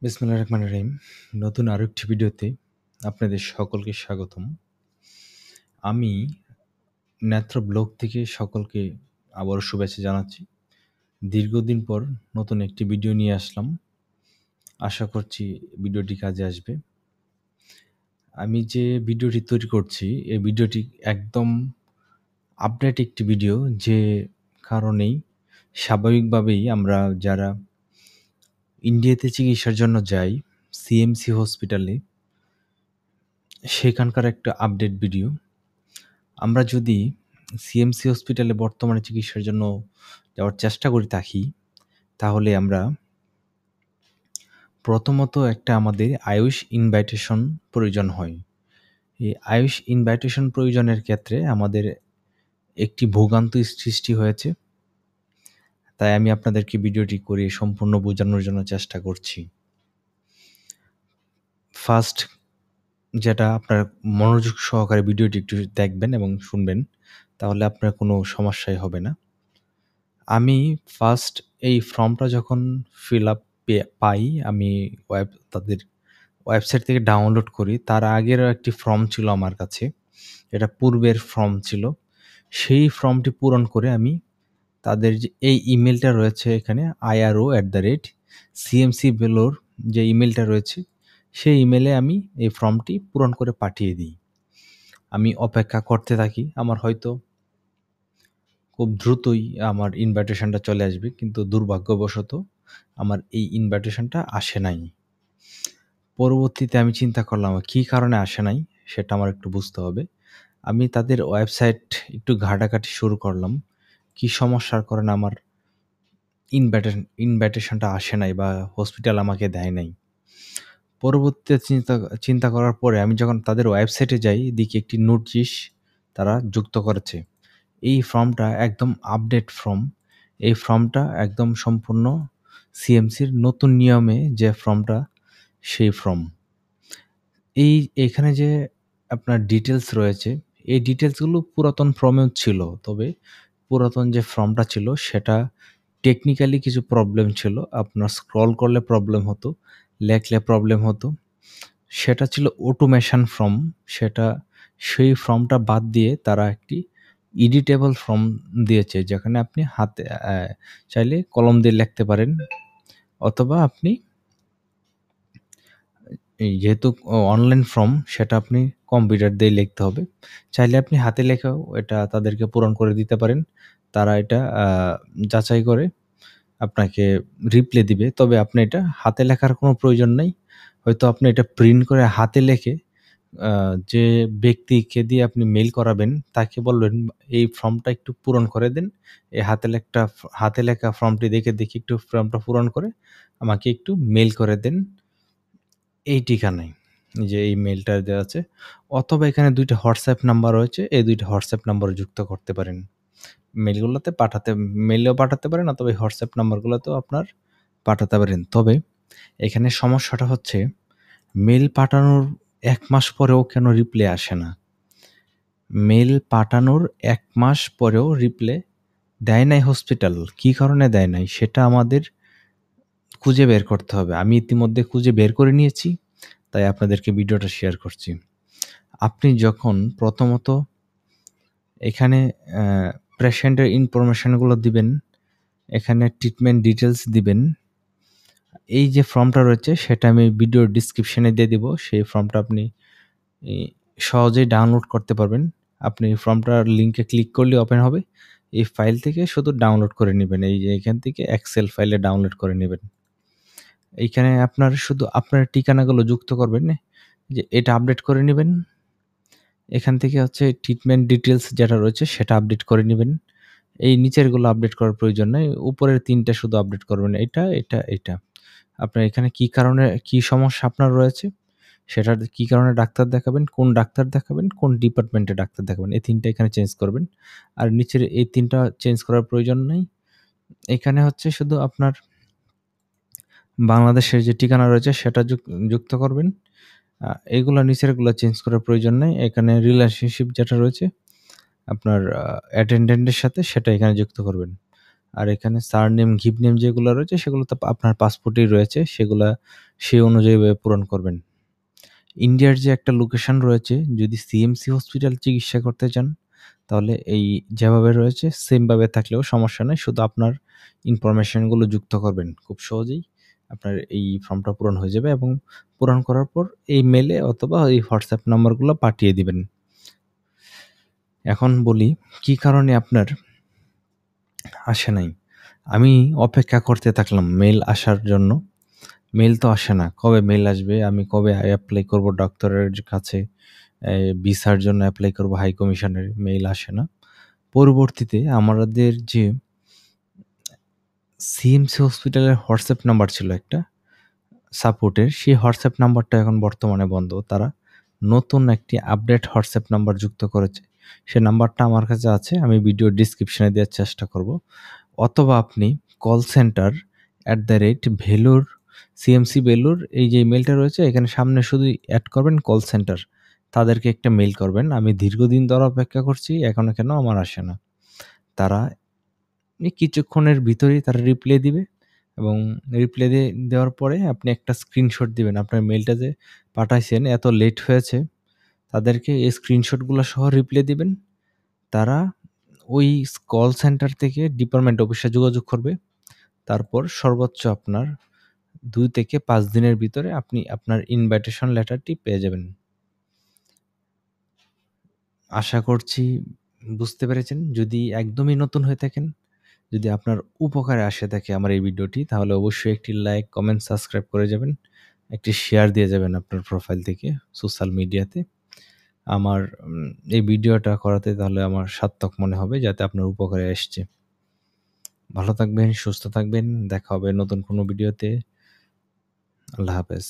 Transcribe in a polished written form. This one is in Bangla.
বিসমিল্লাহির রহমানির রহিম। নতুন আরেকটি ভিডিওতে আপনাদের সকলকে স্বাগতম। আমি নেত্র ব্লগ থেকে সকলকে আবারও শুভেচ্ছা জানাচ্ছি। দীর্ঘদিন পর নতুন একটি ভিডিও নিয়ে আসলাম। আশা করছি ভিডিওটি কাজে আসবে। আমি যে ভিডিওটি তৈরি করছি, এই ভিডিওটি একদম আপডেট একটি ভিডিও, যে কারণেই স্বাভাবিকভাবেই আমরা যারা ইন্ডিয়াতে চিকিৎসার জন্য যাই, সিএমসি হসপিটালে, সেখানকার একটা আপডেট ভিডিও। আমরা যদি সিএমসি হসপিটালে বর্তমানে চিকিৎসার জন্য যাওয়ার চেষ্টা করে থাকি, তাহলে আমরা প্রথমত একটা আমাদের আয়ুষ ইনভাইটেশন প্রয়োজন হয়। এই আয়ুষ ইনভাইটেশন প্রয়োজনের ক্ষেত্রে আমাদের একটি ভোগান্তি সৃষ্টি হয়েছে। তাই আমি আপনাদেরকে ভিডিওটি করে সম্পূর্ণ বোঝানোর জন্য চেষ্টা করছি। ফার্স্ট যেটা, আপনার মনোযোগ সহকারে ভিডিওটি একটু দেখবেন এবং শুনবেন, তাহলে আপনার কোনো সমস্যাই হবে না। আমি ফার্স্ট এই ফর্মটা যখন ফিল আপ পাই, আমি তাদের ওয়েবসাইট থেকে ডাউনলোড করি। তার আগেরও একটি ফর্ম ছিল আমার কাছে, এটা পূর্বের ফর্ম ছিল। সেই ফর্মটি পূরণ করে আমি তাদের যে এই ইমেলটা রয়েছে এখানে, IRO@CMC Vellore যে ইমেলটা রয়েছে, সেই ইমেলে আমি এই ফর্মটি পূরণ করে পাঠিয়ে দিই। আমি অপেক্ষা করতে থাকি। আমার হয়তো খুব দ্রুতই আমার ইনভাইটেশনটা চলে আসবে, কিন্তু দুর্ভাগ্যবশত আমার এই ইনভাইটেশনটা আসে নাই। পরবর্তীতে আমি চিন্তা করলাম কী কারণে আসে নাই, সেটা আমার একটু বুঝতে হবে। আমি তাদের ওয়েবসাইট একটু ঘাটাঘাটি শুরু করলাম, কী সমস্যার কারণে আমার ইনভাইটেশনটা আসে নাই বা হসপিটাল আমাকে দেয় নাই। পরবর্তীতে চিন্তা করার পরে আমি যখন তাদের ওয়েবসাইটে যাই, দেখি একটি নোটিশ তারা যুক্ত করেছে। এই ফর্মটা একদম আপডেট ফর্ম। এই ফর্মটা একদম সম্পূর্ণ সিএমসির নতুন নিয়মে যে ফর্মটা, সেই ফর্ম। এখানে যে আপনার ডিটেলস রয়েছে, এই ডিটেলসগুলো পুরাতন ফর্মেও ছিল। তবে পুরাতন যে ফর্মটা ছিল সেটা টেকনিক্যালি কিছু প্রবলেম ছিল। আপনার স্ক্রল করলে প্রবলেম হতো, লেখলে প্রবলেম হতো। সেটা ছিল অটোমেশন ফর্ম। সেই ফর্মটা বাদ দিয়ে তারা একটি এডিটেবল ফর্ম দিয়েছে, যেখানে আপনি হাতে চাইলে কলম দিয়ে লিখতে পারেন, অথবা আপনি যেহেতু অনলাইন ফর্ম, সেটা আপনি কম্পিউটার দিয়ে লিখতে হবে। চাইলে আপনি হাতে লেখাও এটা তাদেরকে পূরণ করে দিতে পারেন। তারা এটা যাচাই করে আপনাকে রিপ্লাই দিবে। তবে আপনি এটা হাতে লেখার কোনো প্রয়োজন নেই। হয়তো আপনি এটা প্রিন্ট করে হাতে লিখে যে ব্যক্তিকে দিয়ে আপনি মেইল করাবেন, তাকে বলবেন এই ফর্মটা একটু পূরণ করে দেন। এই হাতে লেখা ফর্মটি দেখে একটু ফর্মটা পূরণ করে আমাকে একটু মেইল করে দেন এই ঠিকানায়, যে এই মেইলটা দেওয়া আছে। অথবা এখানে ২ টা হোয়াটসঅ্যাপ নাম্বার রয়েছে, এই ২ টা হোয়াটসঅ্যাপ নাম্বারে যুক্ত করতে পারেন। মেইলেও পাঠাতে পারেন, অথবা এই হোয়াটসঅ্যাপ নাম্বারগুলোতেও আপনার পাঠাতে পারেন। তবে এখানে সমস্যাটা হচ্ছে, মেইল পাঠানোর ১ মাস পরেও কেন রিপ্লাই আসে না? মেইল পাঠানোর ১ মাস পরেও রিপ্লাই দেয় নাই হসপিটাল। কী কারণে দেয় নাই সেটা আমাদের খুঁজে বের করতে হবে। আমি ইতিমধ্যে খুঁজে বের করে নিয়েছি, তাই আপনাদেরকে ভিডিওটা শেয়ার করছি। আপনি যখন প্রথমত এখানে পেশেন্টের ইনফরমেশনগুলো দিবেন, এখানে ট্রিটমেন্ট ডিটেলস দিবেন। এই যে ফর্মটা রয়েছে সেটা আমি ভিডিওর ডেসক্রিপশনে দিয়ে দিব। সেই ফর্মটা আপনি সহজেই ডাউনলোড করতে পারবেন। আপনি ফর্মটার লিঙ্কে ক্লিক করলে ওপেন হবে। এই ফাইল থেকে শুধু ডাউনলোড করে নেবেন। এই যে এখান থেকে এক্সেল ফাইলে ডাউনলোড করে নেবেন। এইখানে শুধু আপনার ঠিকানাগুলো যুক্ত করবেন, যে এটা আপডেট করে নেবেন। এখান থেকে হচ্ছে ট্রিটমেন্ট ডিটেলস যেটা রয়েছে সেটা আপডেট করে নেবেন। এই নিচেরগুলো আপডেট করার প্রয়োজন নাই। উপরের ৩ টা শুধু আপডেট করবেন। এটা। আপনার এখানে কি সমস্যা আপনার রয়েছে, সেটার কি কারণে ডাক্তার দেখাবেন, কোন ডাক্তার দেখাবেন, কোন ডিপার্টমেন্টে ডাক্তার দেখাবেন, এই ৩ টা এখানে চেঞ্জ করবেন। আর নিচের এই ৩ টা চেঞ্জ করার প্রয়োজন নাই। এখানে হচ্ছে শুধু আপনার বাংলাদেশের যে ঠিকানা রয়েছে সেটা যুক্ত করবেন। এইগুলা নিচেরগুলা চেঞ্জ করার প্রয়োজন নাই। এখানে রিলেশনশিপ যেটা রয়েছে আপনার অ্যাটেন্ডেন্টের সাথে, সেটা এখানে যুক্ত করবেন। আর এখানে সারনেম, গিভ নেম যেগুলো রয়েছে সেগুলো তো আপনার পাসপোর্টেই রয়েছে, সেগুলা সেই অনুযায়ী এভাবে পূরণ করবেন। ইন্ডিয়ার যে একটা লোকেশন রয়েছে, যদি সিএমসি হসপিটাল চিকিৎসা করতে চান, তাহলে এই যেভাবে রয়েছে সেমভাবে থাকলেও সমস্যা নাই। শুধু আপনার ইনফরমেশনগুলো যুক্ত করবেন। খুব সহজেই আপনার এই ফর্মটা পূরণ হয়ে যাবে এবং পূরণ করার পর এই মেইলে অথবা এই হোয়াটসঅ্যাপ নাম্বারগুলো পাঠিয়ে দিবেন। এখন বলি কী কারণে আপনার আসে নাই। আমি অপেক্ষা করতে থাকলাম মেইল আসার জন্য। মেইল তো আসে না। কবে মেইল আসবে? আমি কবে এপ্লাই করব ডক্টরের কাছে? ভিসার জন্য এপ্লাই করব হাই কমিশনের, মেইল আসে না। পরবর্তীতে আমাদের যে সিএমসি হসপিটালের হোয়াটসঅ্যাপ নাম্বার ছিল একটা সাপোর্টের, সেই হোয়াটসঅ্যাপ নাম্বারটা এখন বর্তমানে বন্ধ। তারা নতুন একটি আপডেট হোয়াটসঅ্যাপ নাম্বার যুক্ত করেছে। সে নাম্বারটা আমার কাছে আছে। আমি ভিডিও ডেসক্রিপশনে দেওয়ার চেষ্টা করব। অথবা আপনি call centre @Vellore CMC Vellore এই যে ইমেইলটা রয়েছে এখানে সামনে শুধু এড করবেন কল সেন্টার। তাদেরকে একটা মেইল করবেন। আমি দীর্ঘদিন ধরে অপেক্ষা করছি, এখনো কেন আমার আসে না। তারা কিছুক্ষণের ভিতরেই তারা রিপ্লাই দিবে এবং রিপ্লাই দেওয়ার পরে আপনি একটা স্ক্রিনশট দিবেন। আপনার মেইলটা যে পাঠাইছেন এত লেট হয়েছে, তাদেরকে এই স্ক্রিনশটগুলো সহ রিপ্লাই দিবেন। তারা ওই কল সেন্টার থেকে ডিপার্টমেন্ট অফিসে যোগাযোগ করবে। তারপর সর্বোচ্চ আপনার ২ থেকে ৫ দিনের ভিতরে আপনি আপনার ইনভাইটেশন লেটারটি পেয়ে যাবেন। আশা করছি বুঝতে পেরেছেন। যদি একদমই নতুন হয়ে থাকেন, যদি আপনার উপকারে আসে থাকে আমার এই ভিডিওটি, তাহলে অবশ্যই একটি লাইক, কমেন্ট, সাবস্ক্রাইব করে যাবেন। একটি শেয়ার দিয়ে যাবেন আপনার প্রোফাইল থেকে সোশ্যাল মিডিয়াতে। আমার এই ভিডিওটা করাতে তাহলে আমার সার্থক মনে হবে যাতে আপনার উপকারে এসছে। ভালো থাকবেন, সুস্থ থাকবেন। দেখা হবে নতুন কোনো ভিডিওতে। আল্লাহ হাফেজ।